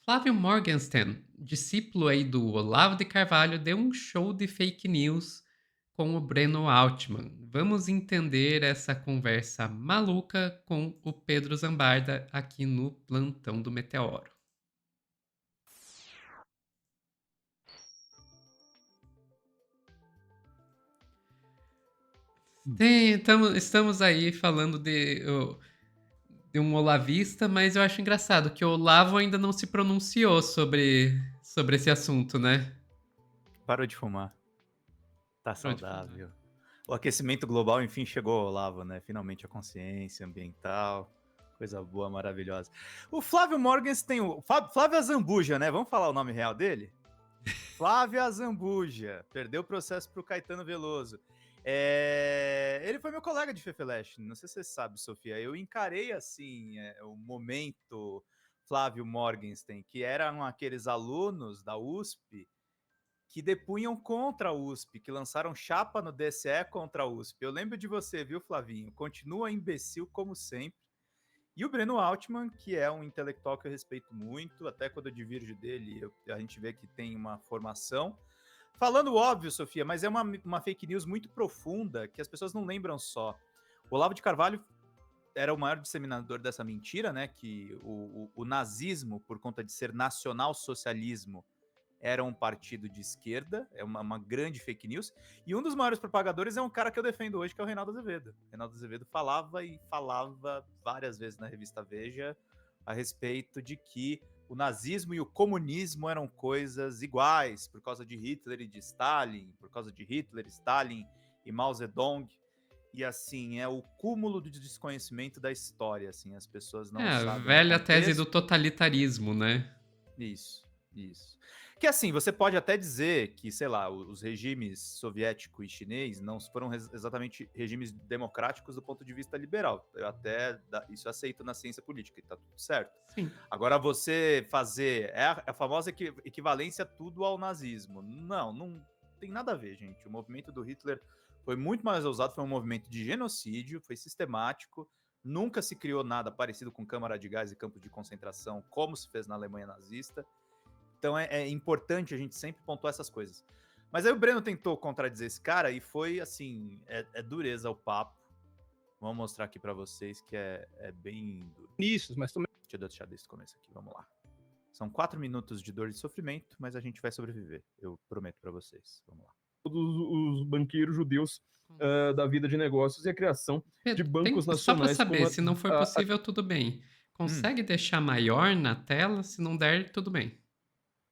Flávio Morgenstern, discípulo aí do Olavo de Carvalho, deu um show de fake news com o Breno Altman. Vamos entender essa conversa maluca com o Pedro Zambarda aqui no Plantão do Meteoro. Estamos aí falando de um olavista, mas eu acho engraçado que o Olavo ainda não se pronunciou sobre esse assunto, né? Parou de fumar. Tá Parou de fumar. saudável. O aquecimento global, enfim, chegou ao Olavo, né? Finalmente a consciência ambiental. Coisa boa, maravilhosa. O Flávio Morgens tem o. Flávio Azambuja, né? Vamos falar o nome real dele? Flávio Azambuja. Perdeu o processo pro Caetano Veloso. Ele foi meu colega de Fefeleche. Não sei se você sabe, Sofia. Eu encarei assim o momento Flávio Morgenstern, que eram aqueles alunos da USP que depunham contra a USP, que lançaram chapa no DCE contra a USP. Eu lembro de você, viu, Flavinho? Continua imbecil como sempre. E o Breno Altman, que é um intelectual que eu respeito muito, até quando eu divirjo dele, a gente vê que tem uma formação. Falando óbvio, Sofia, mas é uma fake news muito profunda que as pessoas não lembram só. O Olavo de Carvalho era o maior disseminador dessa mentira, né? Que o nazismo, por conta de ser nacional-socialismo, era um partido de esquerda, é uma grande fake news, e um dos maiores propagadores é um cara que eu defendo hoje, que é o Reinaldo Azevedo. Reinaldo Azevedo falava e falava várias vezes na revista Veja a respeito de que o nazismo e o comunismo eram coisas iguais, por causa de Hitler e de Stalin, por causa de Hitler, Stalin e Mao Zedong. E assim, é o cúmulo do desconhecimento da história, assim, as pessoas É, não a sabem o velha tese do contexto. totalitarismo, né? Isso, isso. Que assim, você pode até dizer que, sei lá, os regimes soviético e chinês não foram exatamente regimes democráticos do ponto de vista liberal. Eu até isso aceito na ciência política e tá tudo certo. Sim. Agora, você fazer a famosa equivalência tudo ao nazismo. Não tem nada a ver, gente. O movimento do Hitler foi muito mais ousado, foi um movimento de genocídio, foi sistemático. Nunca se criou nada parecido com câmara de gás e campos de concentração, como se fez na Alemanha nazista. Então é importante a gente sempre pontuar essas coisas. Mas aí o Breno tentou contradizer esse cara e foi assim, dureza o papo. Vamos mostrar aqui para vocês que é bem duro. Isso, mas também. Deixa eu deixar desse começo aqui, vamos lá. São 4 minutos de dor e sofrimento, mas a gente vai sobreviver. Eu prometo para vocês. Vamos lá. Todos os banqueiros judeus da vida de negócios e a criação de Pedro, bancos só para nacionais como saber, se não for possível, tudo bem. Consegue deixar maior na tela? Se não der, tudo bem.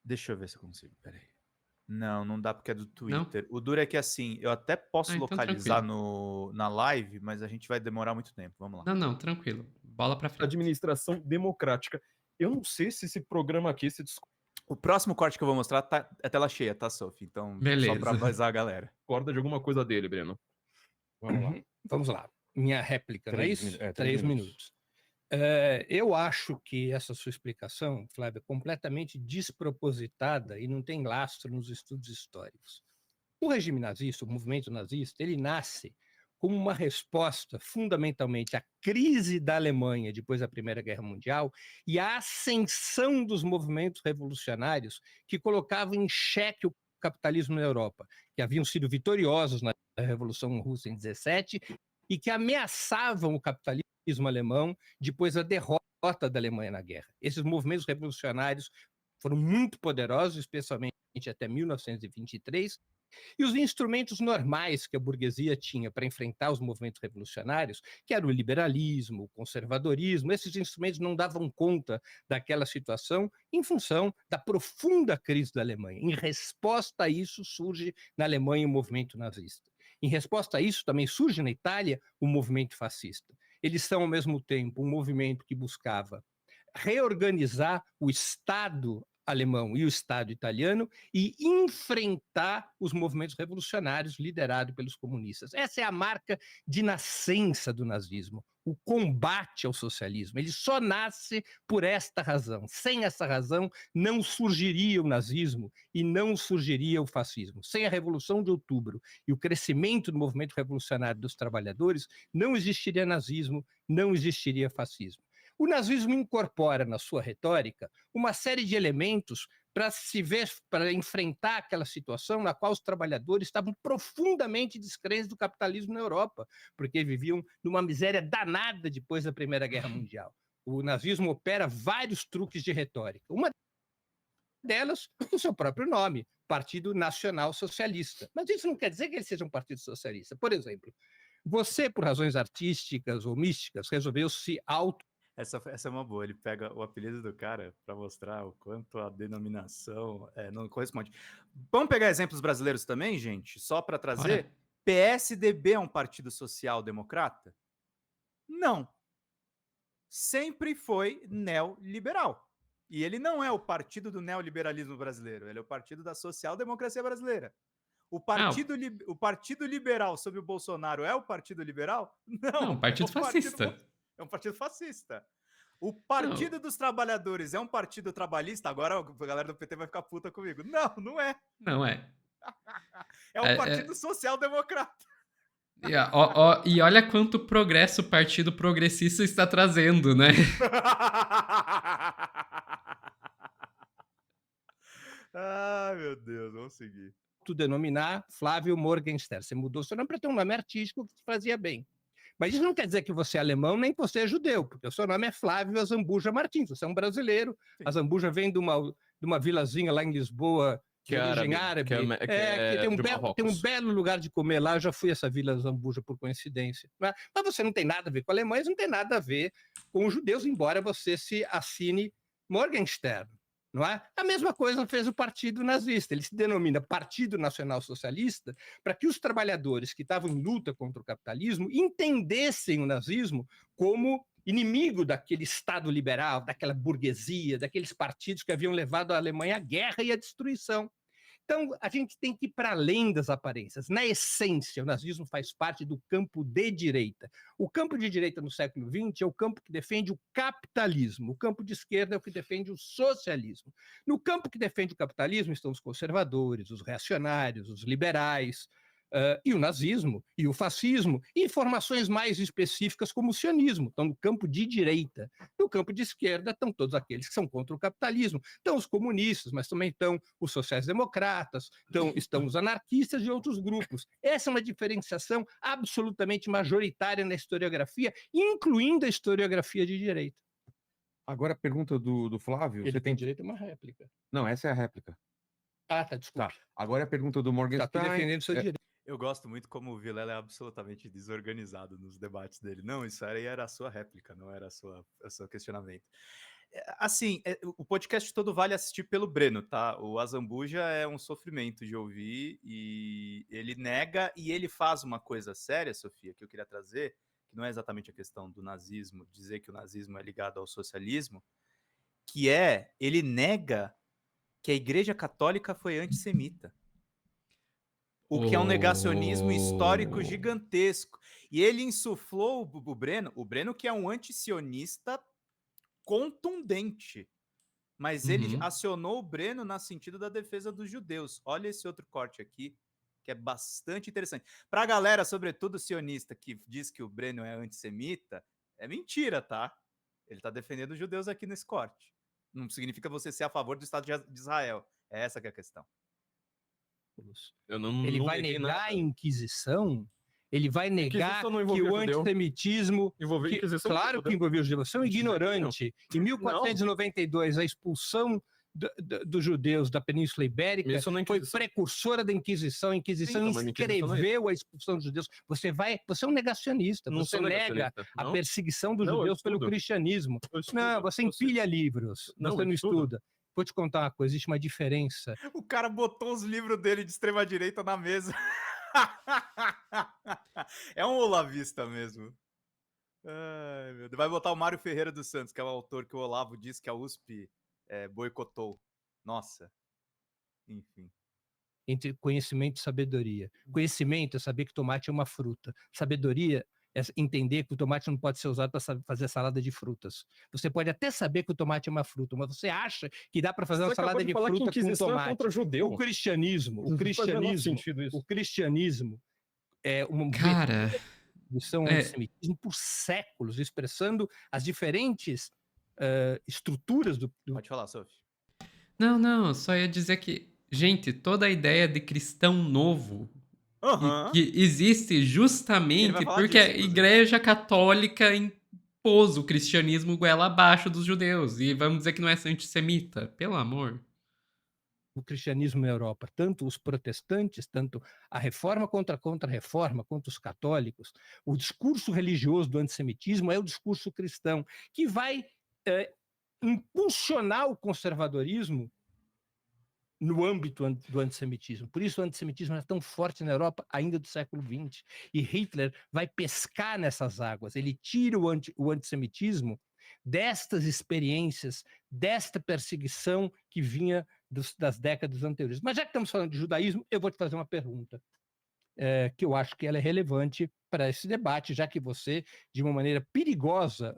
Deixa eu ver se eu consigo, peraí. Não dá porque é do Não? Twitter. O duro é que assim, eu até posso Então localizar tranquilo. na live, mas a gente vai demorar muito tempo. Vamos lá. Não, tranquilo. Bola pra frente. administração democrática. Eu não sei se esse programa aqui se O próximo corte que eu vou mostrar é tela cheia, tá, Sophie? Então, só pra Beleza. avisar a galera. discorda de alguma coisa dele, Breno. Vamos lá. Vamos lá. Minha réplica, não é isso? 3 minutos. Eu acho que essa sua explicação, Flávio, é completamente despropositada e não tem lastro nos estudos históricos. O regime nazista, o movimento nazista, ele nasce como uma resposta fundamentalmente à crise da Alemanha depois da Primeira Guerra Mundial e à ascensão dos movimentos revolucionários que colocavam em xeque o capitalismo na Europa, que haviam sido vitoriosos na Revolução Russa em 17 e que ameaçavam o capitalismo alemão depois da derrota da Alemanha na guerra. Esses movimentos revolucionários foram muito poderosos, especialmente até 1923, e os instrumentos normais que a burguesia tinha para enfrentar os movimentos revolucionários, que era o liberalismo, o conservadorismo, esses instrumentos não davam conta daquela situação em função da profunda crise da Alemanha. Em resposta a isso, surge na Alemanha o movimento nazista. Em resposta a isso, também surge na Itália o movimento fascista. Eles são, ao mesmo tempo, um movimento que buscava reorganizar o Estado alemão e o Estado italiano e enfrentar os movimentos revolucionários liderados pelos comunistas. Essa é a marca de nascença do nazismo, o combate ao socialismo. Ele só nasce por esta razão. Sem essa razão, não surgiria o nazismo e não surgiria o fascismo. Sem a Revolução de Outubro e o crescimento do movimento revolucionário dos trabalhadores, não existiria nazismo, não existiria fascismo. O nazismo incorpora na sua retórica uma série de elementos para enfrentar aquela situação na qual os trabalhadores estavam profundamente descrentes do capitalismo na Europa, porque viviam numa miséria danada depois da Primeira Guerra Mundial. O nazismo opera vários truques de retórica. Uma delas, o seu próprio nome, Partido Nacional Socialista. Mas isso não quer dizer que ele seja um partido socialista. Por exemplo, você, por razões artísticas ou místicas, resolveu se auto... Essa é uma boa. Ele pega o apelido do cara para mostrar o quanto a denominação não corresponde. Vamos pegar exemplos brasileiros também, gente? Só para trazer. Bora. PSDB é um partido social-democrata? Não. Sempre foi neoliberal. E ele não é o partido do neoliberalismo brasileiro, ele é o partido da social-democracia brasileira. O partido liberal sob o Bolsonaro é o partido liberal? Não, partido fascista. É um partido fascista. O Partido dos Trabalhadores é um partido trabalhista? Agora a galera do PT vai ficar puta comigo. Não, não é. Não é. É um partido social-democrata. E olha quanto progresso o Partido Progressista está trazendo, né? Ai, meu Deus, vamos seguir. Denominar Flávio Morgenstern. Você mudou seu nome para ter um nome artístico que fazia bem. Mas isso não quer dizer que você é alemão nem que você é judeu, porque o seu nome é Flávio Azambuja Martins, você é um brasileiro. Sim. Azambuja vem de uma vilazinha lá em Lisboa, que é origem árabe. Que tem um belo lugar de comer lá. Eu já fui a essa vila Azambuja por coincidência. Mas você não tem nada a ver com alemães, não tem nada a ver com os judeus, embora você se assine Morgenstern. Não é? A mesma coisa fez o Partido Nazista. Ele se denomina Partido Nacional Socialista para que os trabalhadores que estavam em luta contra o capitalismo entendessem o nazismo como inimigo daquele Estado liberal, daquela burguesia, daqueles partidos que haviam levado a Alemanha à guerra e à destruição. Então, a gente tem que ir para além das aparências. Na essência, o nazismo faz parte do campo de direita. O campo de direita no século XX é o campo que defende o capitalismo. O campo de esquerda é o que defende o socialismo. No campo que defende o capitalismo estão os conservadores, os reacionários, os liberais, e o nazismo, e o fascismo, e formações mais específicas como o sionismo, estão no campo de direita. No campo de esquerda estão todos aqueles que são contra o capitalismo. Estão os comunistas, mas também estão os sociais-democratas, estão os anarquistas e outros grupos. Essa é uma diferenciação absolutamente majoritária na historiografia, incluindo a historiografia de direita. Agora a pergunta do Flávio... Ele tem direito a uma réplica. Não, essa é a réplica. Ah, tá, desculpa. Tá. Agora a pergunta do Morgenstern... Tá defendendo o seu direito. Eu gosto muito como o Vilela é absolutamente desorganizado nos debates dele. Não, isso aí era a sua réplica, não era o seu questionamento. Assim, o podcast todo vale assistir pelo Breno, tá? O Azambuja é um sofrimento de ouvir e ele nega e ele faz uma coisa séria, Sofia, que eu queria trazer, que não é exatamente a questão do nazismo, dizer que o nazismo é ligado ao socialismo, que ele nega que a Igreja Católica foi antissemita. O que é um negacionismo histórico gigantesco. E ele insuflou o Breno que é um antisionista contundente. Mas ele acionou o Breno no sentido da defesa dos judeus. Olha esse outro corte aqui, que é bastante interessante. Para a galera, sobretudo sionista, que diz que o Breno é antissemita, é mentira, tá? Ele está defendendo os judeus aqui nesse corte. Não significa você ser a favor do Estado de Israel. É essa que é a questão. Ele vai negar a Inquisição? Ele vai negar que o antissemitismo... Claro que envolveu os judeus. Você é um ignorante. Em 1492, a expulsão dos judeus da Península Ibérica foi precursora da Inquisição. A Inquisição escreveu a expulsão dos judeus. Você é um negacionista. Você nega a perseguição dos judeus pelo cristianismo. Não, você empilha livros. Você não estuda. Vou te contar uma coisa, existe uma diferença. O cara botou os livros dele de extrema-direita na mesa. É um olavista mesmo. Ai, meu Deus. Vai botar o Mário Ferreira dos Santos, que é o autor que o Olavo disse que a USP boicotou. Nossa. Enfim. Entre conhecimento e sabedoria. Conhecimento é saber que tomate é uma fruta. Sabedoria é entender que o tomate não pode ser usado para fazer salada de frutas. Você pode até saber que o tomate é uma fruta, mas você acha que dá para fazer uma salada de fruta com tomate. Contra judeu. O cristianismo é sentido isso. O cristianismo é Cara, perseguição ao antissemitismo por séculos, expressando as diferentes estruturas do... Pode falar, Sophie. Não, só ia dizer que, gente, toda a ideia de cristão novo que existe Ele vai justamente falar porque disso, a inclusive. Igreja Católica impôs o cristianismo goela abaixo dos judeus. E vamos dizer que não é antissemita, pelo amor. o cristianismo na Europa, tanto os protestantes, tanto a reforma contra a contra-reforma, quanto os católicos, o discurso religioso do antissemitismo é o discurso cristão, que vai impulsionar o conservadorismo no âmbito do antissemitismo. Por isso o antissemitismo é tão forte na Europa ainda do século XX. E Hitler vai pescar nessas águas. Ele tira o antissemitismo destas experiências, desta perseguição que vinha das décadas anteriores. Mas já que estamos falando de judaísmo, eu vou te fazer uma pergunta, que eu acho que ela é relevante para esse debate, já que você, de uma maneira perigosa,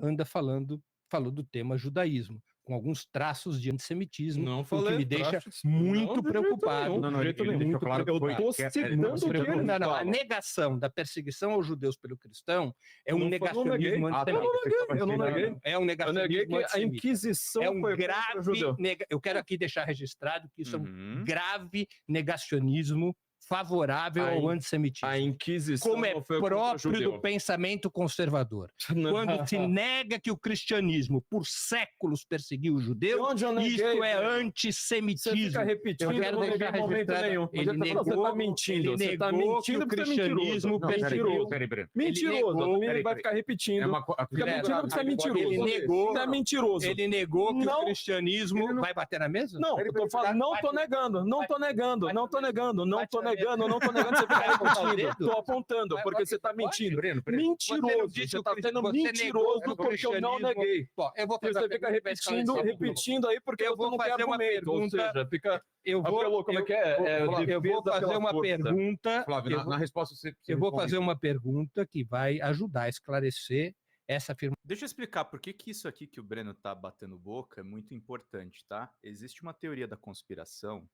falou do tema judaísmo, com alguns traços de antissemitismo, Não o que falei me deixa traços. muito Não, de jeito preocupado. nenhum, de jeito nenhum. deixou claro que Eu foi- tô que é- citando o que ele Não, a fala. negação da perseguição aos judeus pelo cristão é um Não negacionismo neguei. Ah, tá. antissemita. Eu não neguei. É um Eu neguei negacionismo que a antissemita. Inquisição É um foi contra o grave... judeu. Eu quero aqui deixar registrado que isso é um Uhum. grave negacionismo favorável ao antissemitismo. A Inquisição Como é não foi contra o próprio judeu. do pensamento conservador. Não. Quando se nega que o cristianismo, por séculos, perseguiu o judeu, Onde eu neguei, isso é Breno? Você antissemitismo. fica repetindo, Eu quero eu não neguei deixar em momento registrado. nenhum. Ele negou, Você tá mentindo. ele Você tá negou mentindo que o porque você é cristianismo mentiroso. perseguiu. Peraí, Breno. Mentiroso. negou- Ele vai ficar repetindo. Fica Direto, mentindo porque você é mentiroso. ele negou- Você é mentiroso. Ele negou que Não, o cristianismo... ele não- Vai bater na mesa? Não, eu tô falando, não tô negando, não tô negando, não tô negando, não tô negando, não tô negando, você fica repetindo. Tô apontando, porque você tá mentindo. Breno, Mentiroso, disse você tá que o sendo você negou mentiroso que o porque eu não cristianismo- neguei. Bom, eu vou fazer Você uma fica pergunta pra esclarecer um pouco. repetindo aí porque Eu você vou não quer fazer uma argumento, ou pergunta- seja, fica... Eu vou, Apelou, como é que é? eu vou Defesa fazer pela uma força. pergunta. Flávio, na resposta você Eu vou responde fazer isso. uma pergunta que vai ajudar a esclarecer essa afirmação. Deixa eu explicar por que isso aqui que o Breno tá batendo boca é muito importante, tá? Existe uma teoria da conspiração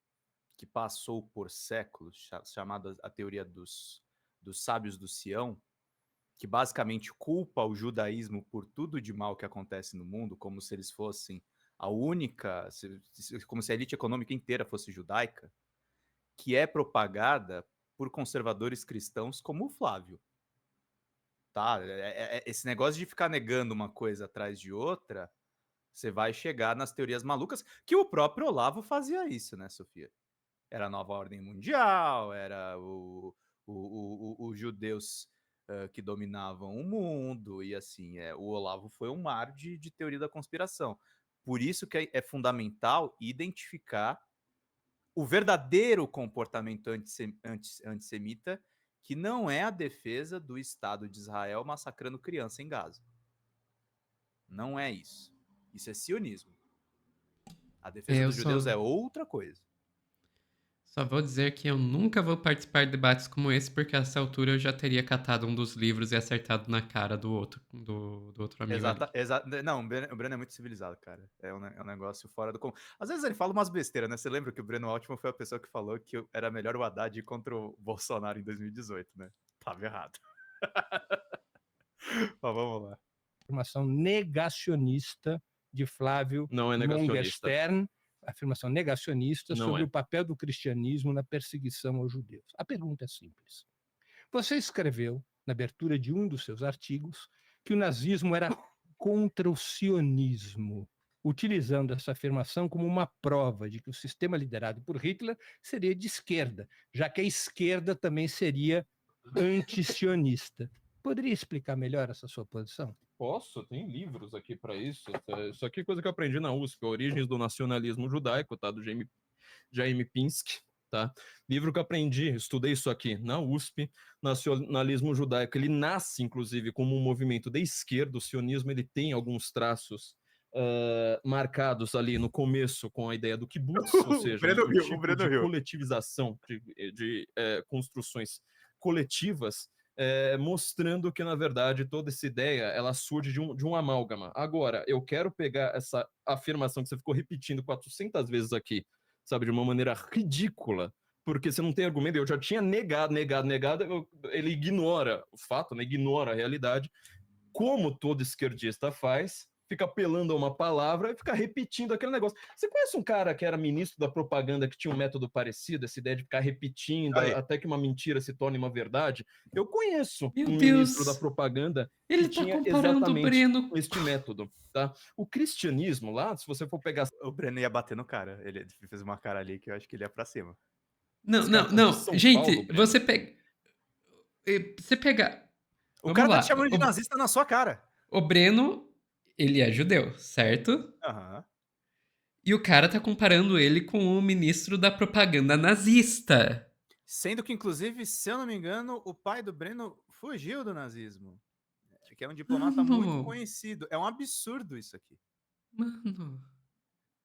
que passou por séculos, chamada a teoria dos sábios do Sião, que basicamente culpa o judaísmo por tudo de mal que acontece no mundo, como se eles fossem a única, como se a elite econômica inteira fosse judaica, que é propagada por conservadores cristãos como o Flávio. Tá? Esse negócio de ficar negando uma coisa atrás de outra, você vai chegar nas teorias malucas, que o próprio Olavo fazia isso, né, Sofia? Era a nova ordem mundial, era os judeus que dominavam o mundo, e assim, o Olavo foi um mar de teoria da conspiração. Por isso que é fundamental identificar o verdadeiro comportamento antissemita, que não é a defesa do Estado de Israel massacrando criança em Gaza. Não é isso. Isso é sionismo. A defesa dos judeus é outra coisa. Só vou dizer que eu nunca vou participar de debates como esse, porque a essa altura eu já teria catado um dos livros e acertado na cara do outro amigo. Não, o Breno é muito civilizado, cara. É um negócio fora do comum. Às vezes ele fala umas besteiras, né? Você lembra que o Breno Altman foi a pessoa que falou que era melhor o Haddad ir contra o Bolsonaro em 2018, né? Tava errado. Mas vamos lá. Afirmação negacionista de Flávio Não é negacionista. Morgenstern, afirmação negacionista Não sobre é. o papel do cristianismo na perseguição aos judeus. A pergunta é simples. Você escreveu, na abertura de um dos seus artigos, que o nazismo era contra o sionismo, utilizando essa afirmação como uma prova de que o sistema liderado por Hitler seria de esquerda, já que a esquerda também seria anti-sionista. Poderia explicar melhor essa sua posição? Posso, tem livros aqui para isso. Isso aqui é coisa que eu aprendi na USP, Origens do Nacionalismo Judaico, tá? Do Jaime Pinsky, tá? Livro que eu aprendi, estudei isso aqui na USP, Nacionalismo Judaico. Ele nasce, inclusive, como um movimento de esquerda. O sionismo ele tem alguns traços marcados ali no começo com a ideia do kibbutz, ou seja, um tipo de coletivização de construções coletivas, mostrando que, na verdade, toda essa ideia ela surge de um amálgama. Agora, eu quero pegar essa afirmação que você ficou repetindo 400 vezes aqui, sabe, de uma maneira ridícula, porque você não tem argumento. Eu já tinha negado, ele ignora o fato, né? Ignora a realidade, como todo esquerdista faz, fica apelando a uma palavra e fica repetindo aquele negócio. Você conhece um cara que era ministro da propaganda que tinha um método parecido, essa ideia de ficar repetindo Aí. até que uma mentira se torne uma verdade? Eu conheço Meu um ministro da Deus! propaganda que Ele tá tinha comparando o exatamente Breno. este método, tá? O cristianismo lá, se você for pegar O Breno ia bater no cara. Ele fez uma cara ali que eu acho que ele ia pra cima. Não, as não, cartas de não. São Paulo, Gente, Breno, você pega. O Vamos cara tá te lá. chamando de nazista na sua cara. O Breno, ele é judeu, certo? Aham. E o cara tá comparando ele com o ministro da propaganda nazista. Sendo que, inclusive, se eu não me engano, o pai do Breno fugiu do nazismo. Que é um diplomata muito Mano, conhecido. É um absurdo isso aqui. mano.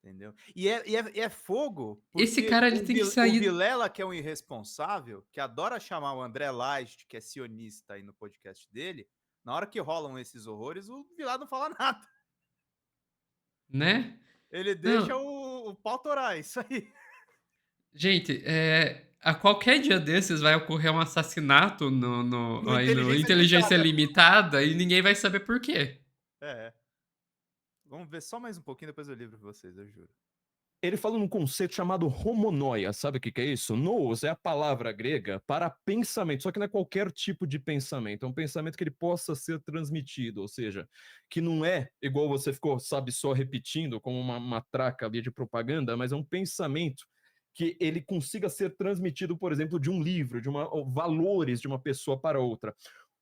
Entendeu? E é fogo, Esse porque cara, ele o, tem que O sair. Vilela, que é um irresponsável, que adora chamar o André Leicht, que é sionista aí no podcast dele, na hora que rolam esses horrores, o Vilela não fala nada. Né? Ele deixa Não, o pau torar, isso aí. gente, a qualquer dia desses vai ocorrer um assassinato No aí no Inteligência Inteligência Limitada. Limitada e ninguém vai saber por quê. É. Vamos ver só mais um pouquinho, depois eu livro pra vocês, eu juro. ele fala num conceito chamado homonoia. Sabe o que é isso? Nous é a palavra grega para pensamento, só que não é qualquer tipo de pensamento. É um pensamento que ele possa ser transmitido, ou seja, que não é igual você ficou, sabe, só repetindo como uma matraca ali de propaganda, mas é um pensamento que ele consiga ser transmitido, por exemplo, de um livro, valores de uma pessoa para outra.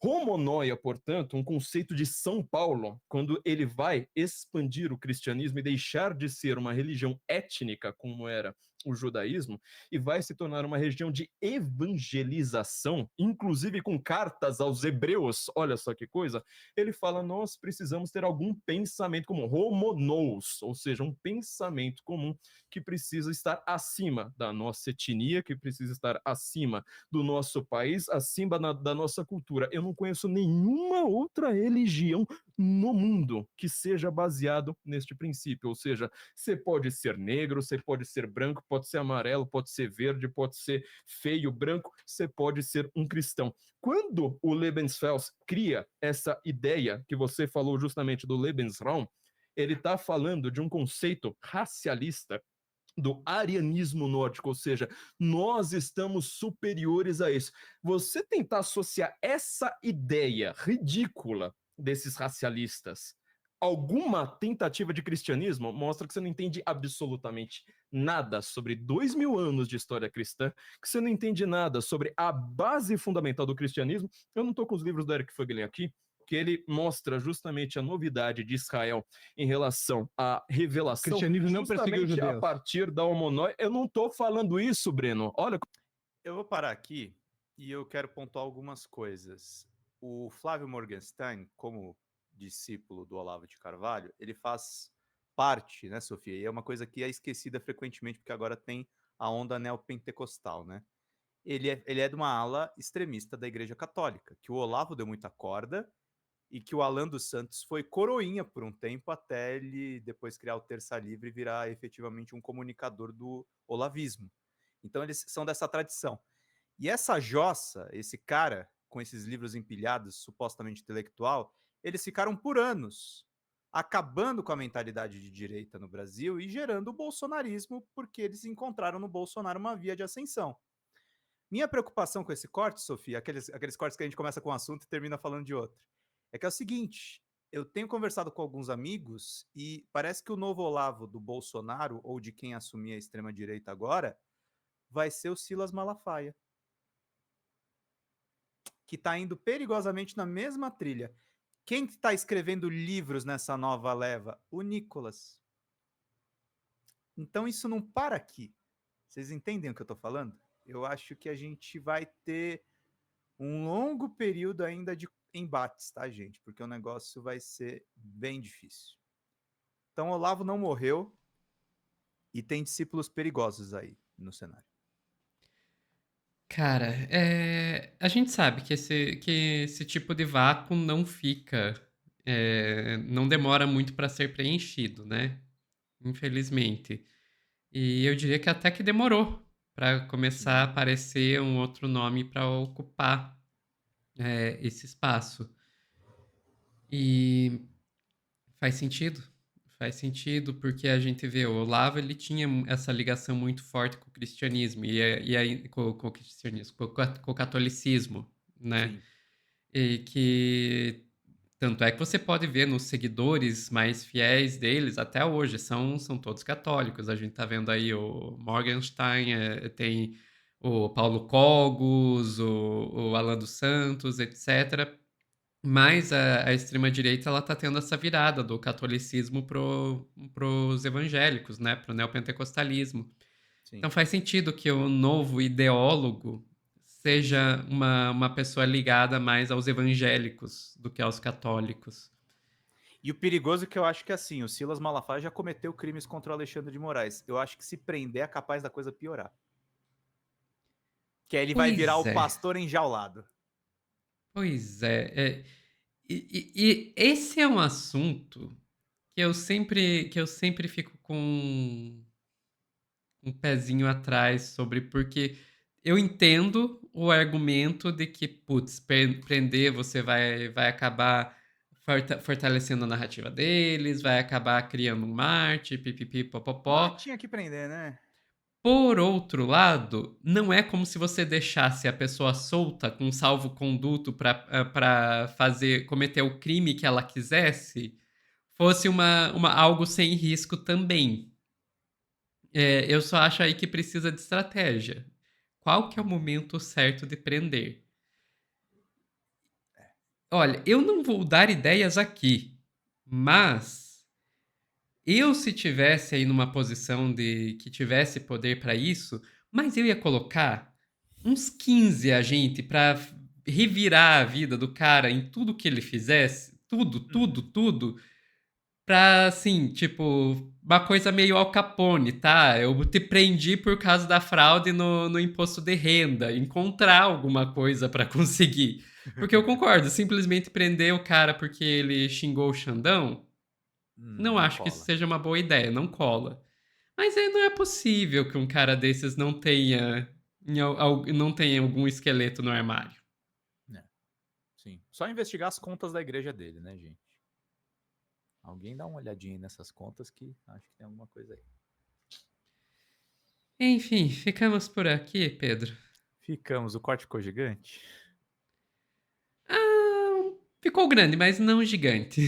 Homonoia, portanto, um conceito de São Paulo, quando ele vai expandir o cristianismo e deixar de ser uma religião étnica, como era o judaísmo, e vai se tornar uma religião de evangelização, inclusive com cartas aos hebreus, olha só que coisa, ele fala, nós precisamos ter algum pensamento comum, homonous, ou seja, um pensamento comum que precisa estar acima da nossa etnia, que precisa estar acima do nosso país, acima da nossa cultura. Eu não conheço nenhuma outra religião no mundo que seja baseado neste princípio, ou seja, você pode ser negro, você pode ser branco, pode ser amarelo, pode ser verde, pode ser feio, branco, você pode ser um cristão. Quando o Lebensfels cria essa ideia que você falou justamente do Lebensraum, ele está falando de um conceito racialista do arianismo nórdico, ou seja, nós estamos superiores a isso. Você tentar associar essa ideia ridícula desses racialistas alguma tentativa de cristianismo mostra que você não entende absolutamente nada sobre 2000 anos de história cristã, que você não entende nada sobre a base fundamental do cristianismo. Eu não estou com os livros do Eric Fögelin aqui, que ele mostra justamente a novidade de Israel em relação à O revelação, cristianismo não perseguiu os justamente a judeus. partir da homonóia. Eu não estou falando isso, Breno. Olha, Eu vou parar aqui e eu quero pontuar algumas coisas. O Flávio Morgenstern, como discípulo do Olavo de Carvalho, ele faz parte, né, Sofia? E é uma coisa que é esquecida frequentemente, porque agora tem a onda neopentecostal, né? Ele é de uma ala extremista da Igreja Católica, que o Olavo deu muita corda e que o Alan dos Santos foi coroinha por um tempo até ele depois criar o Terça Livre e virar efetivamente um comunicador do olavismo. Então eles são dessa tradição. E essa jossa, esse cara com esses livros empilhados, supostamente intelectual, eles ficaram por anos acabando com a mentalidade de direita no Brasil e gerando o bolsonarismo, porque eles encontraram no Bolsonaro uma via de ascensão. Minha preocupação com esse corte, Sofia, aqueles cortes que a gente começa com um assunto e termina falando de outro, é que é o seguinte, eu tenho conversado com alguns amigos e parece que o novo Olavo do Bolsonaro, ou de quem assumir a extrema-direita agora, vai ser o Silas Malafaia, que está indo perigosamente na mesma trilha. Quem está escrevendo livros nessa nova leva? O Nicolas. Então isso não para aqui. Vocês entendem o que eu estou falando? Eu acho que a gente vai ter um longo período ainda de embates, tá, gente? Porque o negócio vai ser bem difícil. Então, Olavo não morreu e tem discípulos perigosos aí no cenário. Cara, a gente sabe que esse tipo de vácuo não fica. Não demora muito para ser preenchido, né? Infelizmente. E eu diria que até que demorou para começar a aparecer um outro nome para ocupar esse espaço. E faz sentido. Faz sentido, porque a gente vê, o Olavo, ele tinha essa ligação muito forte com o cristianismo, e aí, com o cristianismo, com o catolicismo, né? Sim. E que tanto é que você pode ver nos seguidores mais fiéis deles até hoje, são todos católicos. A gente tá vendo aí o Morgenstern, tem o Paulo Cogos, o Alan dos Santos, etc. Mas a extrema-direita ela tá tendo essa virada do catolicismo pros evangélicos, né? Pro neopentecostalismo. Sim. Então faz sentido que o novo ideólogo seja uma pessoa ligada mais aos evangélicos do que aos católicos. E o perigoso é que eu acho que assim, o Silas Malafaia já cometeu crimes contra o Alexandre de Moraes. Eu acho que se prender é capaz da coisa piorar. Que aí ele vai virar Pois o é, pastor enjaulado. pois é. E esse é um assunto que eu sempre fico com um pezinho atrás sobre, porque eu entendo o argumento de que, putz, prender você vai acabar fortalecendo a narrativa deles, vai acabar criando um Marte, pipipi, Mas popopó. tinha que prender, né? Por outro lado, não é como se você deixasse a pessoa solta com salvo-conduto para cometer o crime que ela quisesse, fosse algo sem risco também. Eu só acho aí que precisa de estratégia. Qual que é o momento certo de prender? Olha, eu não vou dar ideias aqui, mas se tivesse aí numa posição de que tivesse poder para isso, mas eu ia colocar uns 15 agentes para revirar a vida do cara em tudo que ele fizesse, tudo, pra, assim, tipo, uma coisa meio Al Capone, tá? Eu te prendi por causa da fraude no imposto de renda. Encontrar alguma coisa pra conseguir. Porque eu concordo, simplesmente prender o cara porque ele xingou o Xandão, não Não acho que isso cola. seja uma boa ideia, não cola. Mas aí não é possível que um cara desses não tenha algum esqueleto no armário. É, sim. Só investigar as contas da igreja dele, né, gente? Alguém dá uma olhadinha aí nessas contas que acho que tem alguma coisa aí. Enfim, ficamos por aqui, Pedro. Ficamos. O corte ficou gigante? Ah, ficou grande, mas não gigante.